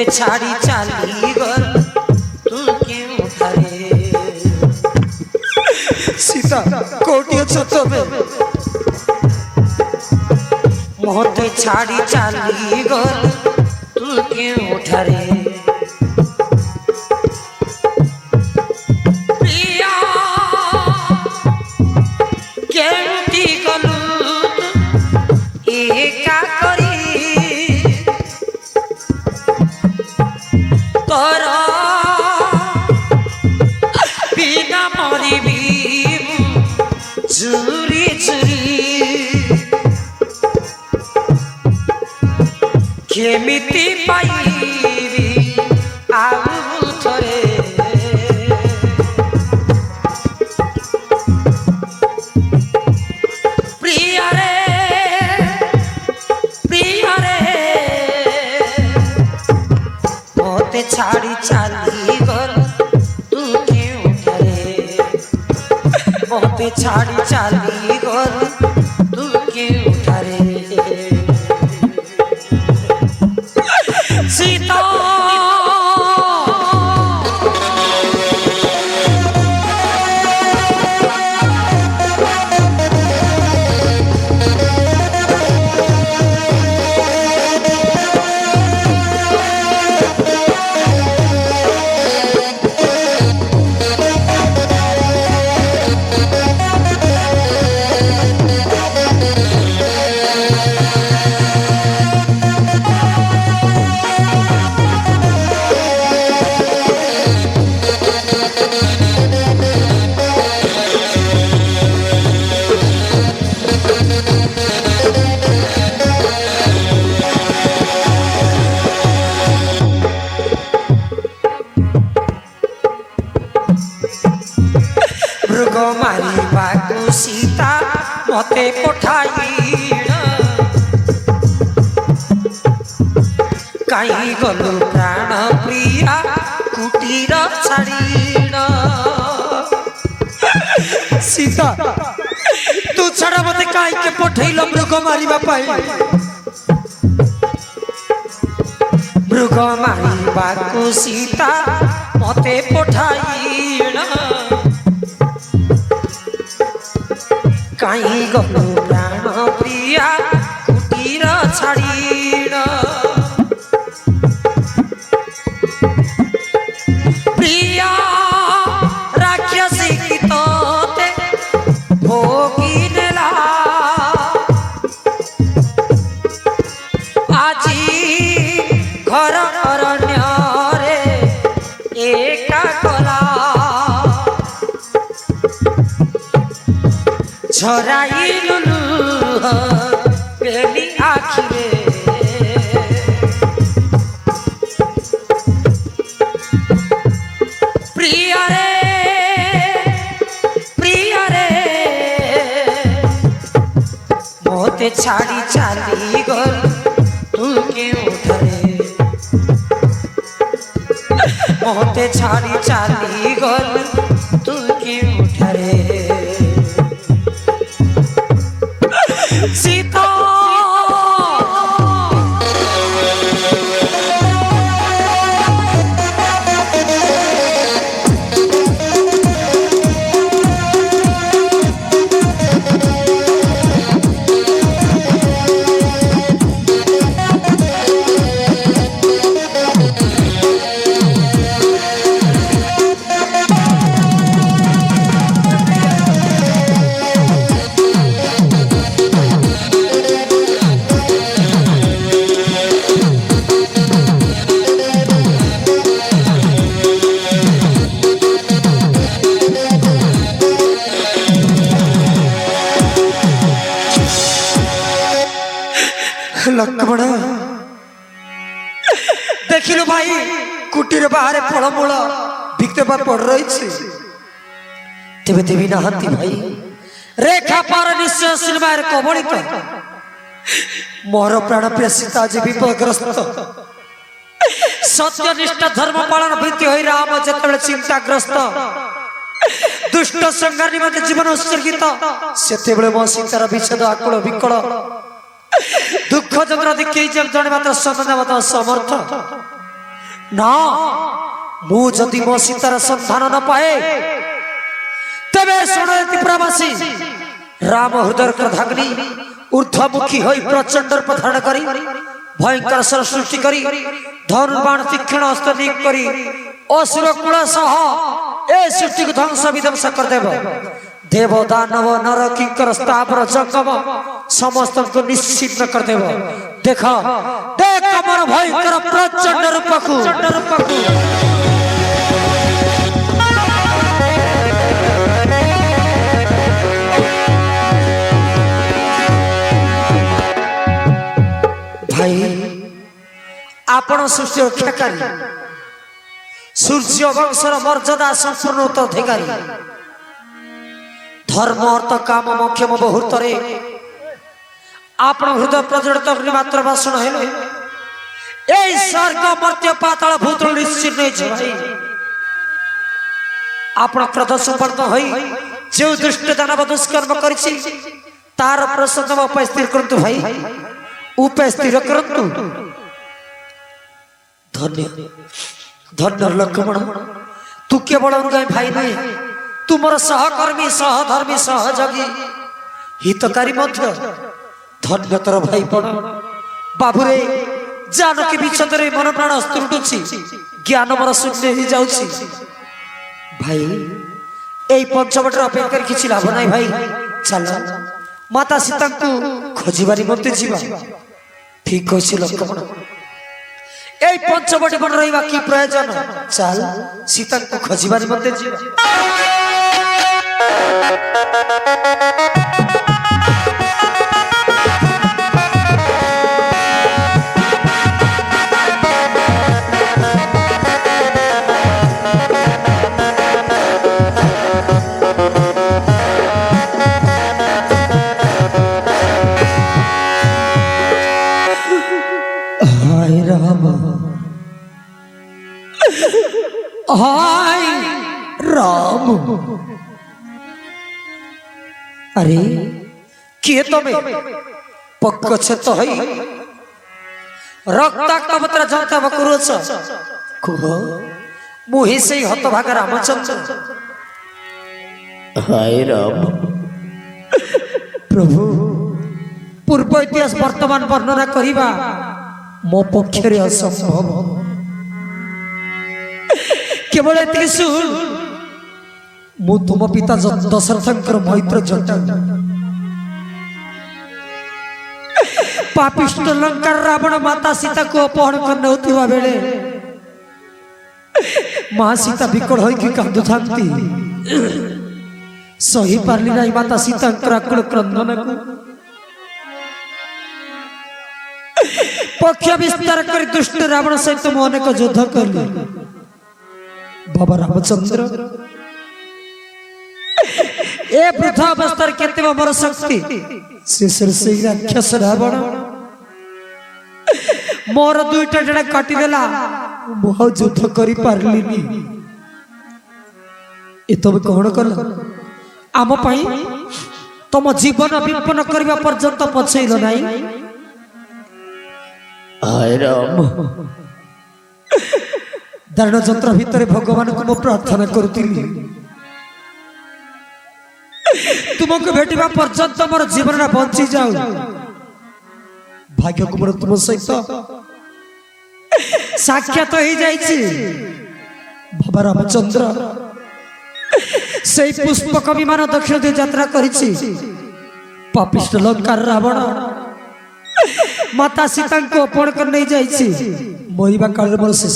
मोते छाड़ी चाली गल तू क्यों ठहरे सीता कोटी अच्छो तबे मोते छाड़ी चाली गल तू क्यों ठहरे प्रिया केमती गलू एका करी तोर बिना मरिबी चुरी चुरी केमिति पाइबी आउ थरे प्रिया रे मोते छाड़ी चाली गल तू क्यों ठहरे मोते छाड़ी चाली गल तू क्यों ठहरे सीता मृग मारिबाकु सीता मते पठाई कहीं गलु प्राण प्रिया कुटीर छाड़ी सीता तू छड़ा मते कहीं के पठैल मृग मारिबा पाई मृग मारिबाकु सीता मते पठाई कहीं गलु प्राण प्रिया कुटीर छाड़ी प्रिया राक्षसी की तोते भोगी नेला आजी घर अरण्य रे एका कला झराई लुलु पेली आखिरे प्रिया रे मोते छाड़ी चाली गल तू क्यों ठहरे मोते छाड़ी चाली गल तू क्यों ठहरे सीता लक्ष्मण देखिलु भाई कुटीर बाहर फलमूल बिकते पड़ रही तेबे देवी नहांती भाई रेखा पार निश्चय सिनेमार कबलित मोर प्राण प्रिय सीता जी विपदग्रस्त सत्यनिष्ठ धर्म पालन भीति हो राम जिते चिंताग्रस्त दुष्ट संघार निमंते जीवन उत्सर्गित से मो सीतार विच्छेद आकुल विकल दुख जंत्र देखिए जब जड़े मात्र सतना समर्थ ना मु जदि मो सीतार संधान न पाए तेबे सुनवासी राम हृदय क्रोधाग्नि ऊर्ध्वमुखी होई प्रचंड रूप धारण करी भयंकर स्वर सृष्टि करी धनुर्बाण तीक्ष्ण हस्त नियोग करी असुर कुल सह ए सृष्टि को ध्वंस विध्वंस कर देव देव दानव नर किंकर स्थावर जंगम समस्त को निश्चिन्न कर देव देख देख मोर भयंकर प्रचंड रूप को भाई आपण सृष्टि रक्षाकारी सूर्य वंशर मर्यादा संपूर्ण उत्तराधिकारी धर्म अर्थ काम मोक्ष मुहूर्त आपण हृदय प्रज्वलित अग्नि मात्र भाषण हेले ए स्वर्ग मर्त्य पाताल भूतल निश्चित भाई आपण क्रोध संपन्न होई जो दुष्ट दानव दुष्कर्म करिछि तार प्रसन्न उपाय स्थिर करंतु भाई उपाय स्थिर करंतु धन्य धन्य लक्ष्मण तू केवल भाई नहीं तू मोर सहकर्मी सहधर्मी सहयोगी हितकारी मध्य धन्य तोर भाई पण बाबुरे जानकी विच्छेदरे मन प्राण स्त्रुटुछि ज्ञान मोर शून्य हो जाउछि भाई एई पंचवटर अपेक्षा किछि लाभ नाही भाई चल माता सीता को खोजिबारी मते जीवा ठीक कछि लक्ष्मण ए पंचवटी बन रहिबा की प्रयोजन चल सीता को खोजिबारी मते जीवा हाय राम अरे किए तमे पक्क छत हई रक्ताक्त पत्र जनता बकुरोच कुह मुहि से हतभाग रामचंद्र हाय राम प्रभु पूर्व इतिहास वर्तमान वर्णना करिबा मो पक्षरे असंभव केवल त्रिशूल मु तुम पिता दशरथंकर मैत्र जटा पापिष्ट लंका रावण माता सीता को अपहरण करने होतिबा बेले मां सीता विकल होई कांदु थांती सही पारली नाही माता सीता आकुल क्रंदन को पक्ष विस्तार कर दुष्ट रावण सहित मु अनेक युद्ध करली बाबा रामचंद्र ए वृद्ध अवस्था केते मोर शक्ति शेषर से राक्षस रावण मोर दुईटा जड़ा काटी देला बहुत युद्ध करी पारलिनी ए तब कोन कल आम पई तुम जीवन विपन्न करबा पर्यंत पछैलो नाही हाय राम दारुण यंत्र भितर भगवान को प्रार्थना करुଥିଲି तुमको भेटिबा पर्यंत मोर जीवन बंची जाऊ भाग्य को मोर तुम सहित साक्षात हो जाइछि बाबा रामचंद्र से पुष्पक विमान दक्षिण दिग यात्रा करिछि पापिष्ट लंका रावण माता सीता को अपहरण कर नहीं जाइछि मरिबा काल मोर